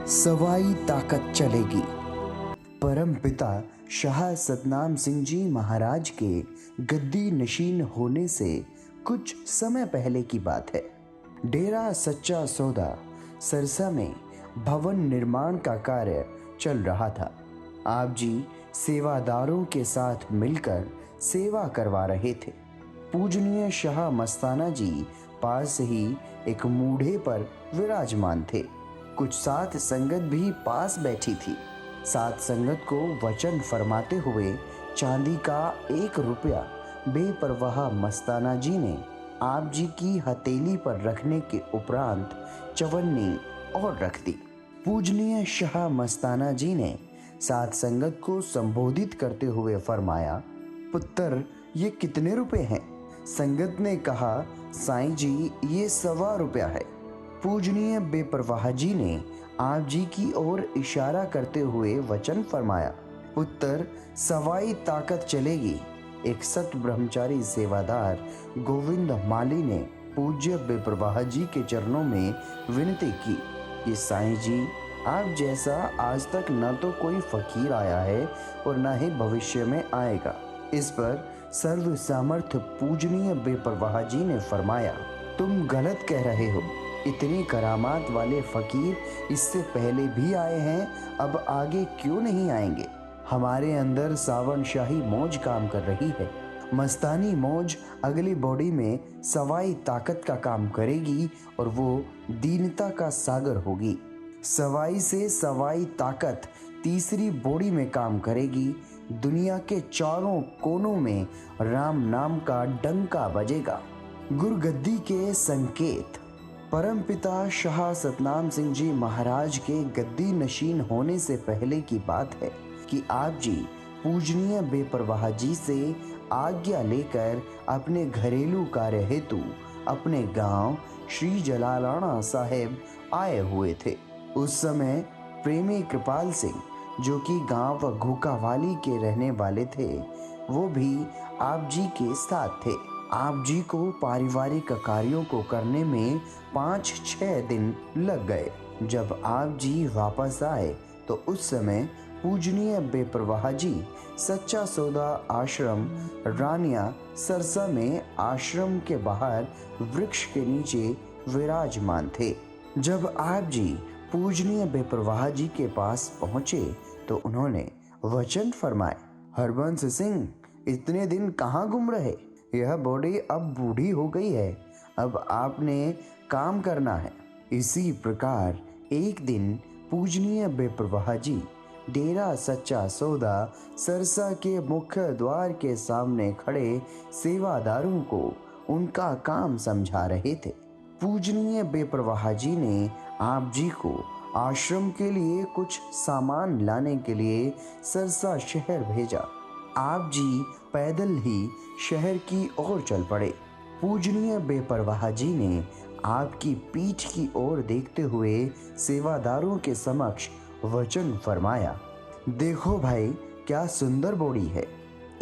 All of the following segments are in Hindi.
सवाई ताकत चलेगी। परम पिता शाह सतनाम सिंह जी महाराज के गद्दी नशीन होने से कुछ समय पहले की बात है। डेरा सच्चा सौदा सरसा में भवन निर्माण का कार्य चल रहा था। आप जी सेवादारों के साथ मिलकर सेवा करवा रहे थे। पूजनीय शाह मस्ताना जी पास ही एक मूढ़े पर विराजमान थे। कुछ साथ संगत भी पास बैठी थी। साथ संगत को वचन फरमाते हुए चांदी का 1 रुपया बेपरवाह मस्ताना जी ने आप जी की हथेली पर रखने के उपरांत चवन्नी और रख दी। पूजनीय शाह मस्ताना जी ने साथ संगत को संबोधित करते हुए फरमाया, पुत्र ये कितने रुपए हैं? संगत ने कहा, साईं जी ये 1.25 रुपया है। पूजनीय बेपरवाह जी ने आप जी की ओर इशारा करते हुए वचन फरमाया, पुत्र सवाई ताकत चलेगी। एक सत ब्रह्मचारी सेवादार गोविंद माली ने पूज्य बेपरवाह जी के चरणों में विनती की कि साईं जी आप जैसा आज तक न तो कोई फकीर आया है और न ही भविष्य में आएगा। इस पर सर्व सामर्थ्य पूजनीय बेपरवाह जी ने फरमाया, तुम गलत कह रहे हो। इतनी करामात वाले फकीर इससे पहले भी आए हैं, अब आगे क्यों नहीं आएंगे? हमारे अंदर सावन शाही मौज काम कर रही है। मस्तानी मौज अगली बॉडी में सवाई ताकत का काम करेगी और वो दीनता का सागर होगी। सवाई से सवाई ताकत तीसरी बॉडी में काम करेगी। दुनिया के चारों कोनों में राम नाम का डंका बजेगा। गुरगद्दी के संकेत। परमपिता शाह सतनाम सिंह जी महाराज के गद्दी नशीन होने से पहले की बात है कि आप जी पूजनीय बेपरवाह जी से आज्ञा लेकर अपने घरेलू कार्य हेतु अपने गांव श्री जलालाना साहेब आए हुए थे। उस समय प्रेमी कृपाल सिंह जो कि गांव घुकावाली के रहने वाले थे, वो भी आप जी के साथ थे। आप जी को पारिवारिक कार्यों को करने में 5-6 दिन लग गए। जब आप जी वापस आए तो उस समय पूजनीय बेपरवाह जी सच्चा सौदा आश्रम रानिया सरसा में आश्रम के बाहर वृक्ष के नीचे विराजमान थे। जब आप जी पूजनीय बेपरवाह जी के पास पहुंचे तो उन्होंने वचन फरमाए, हरबंस सिंह इतने दिन कहाँ गुम रहे? यह बॉडी अब बूढ़ी हो गई है, अब आपने काम करना है। इसी प्रकार एक दिन पूजनीय बेपरवाह जी डेरा सच्चा सौदा सरसा के मुख्य द्वार के सामने खड़े सेवादारों को उनका काम समझा रहे थे। पूजनीय बेपरवाह जी ने आप जी को आश्रम के लिए कुछ सामान लाने के लिए सरसा शहर भेजा। आप जी पैदल ही शहर की ओर चल पड़े। पूजनीय बेपरवाह जी ने आपकी पीठ की ओर देखते हुए सेवादारों के समक्ष वचन फरमाया, देखो भाई क्या सुंदर बॉडी है।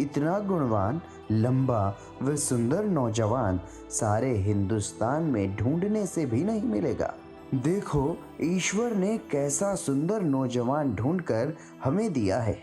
इतना गुणवान, लंबा व सुंदर नौजवान सारे हिंदुस्तान में ढूंढने से भी नहीं मिलेगा। देखो ईश्वर ने कैसा सुंदर नौजवान ढूंढकर हमें दिया है।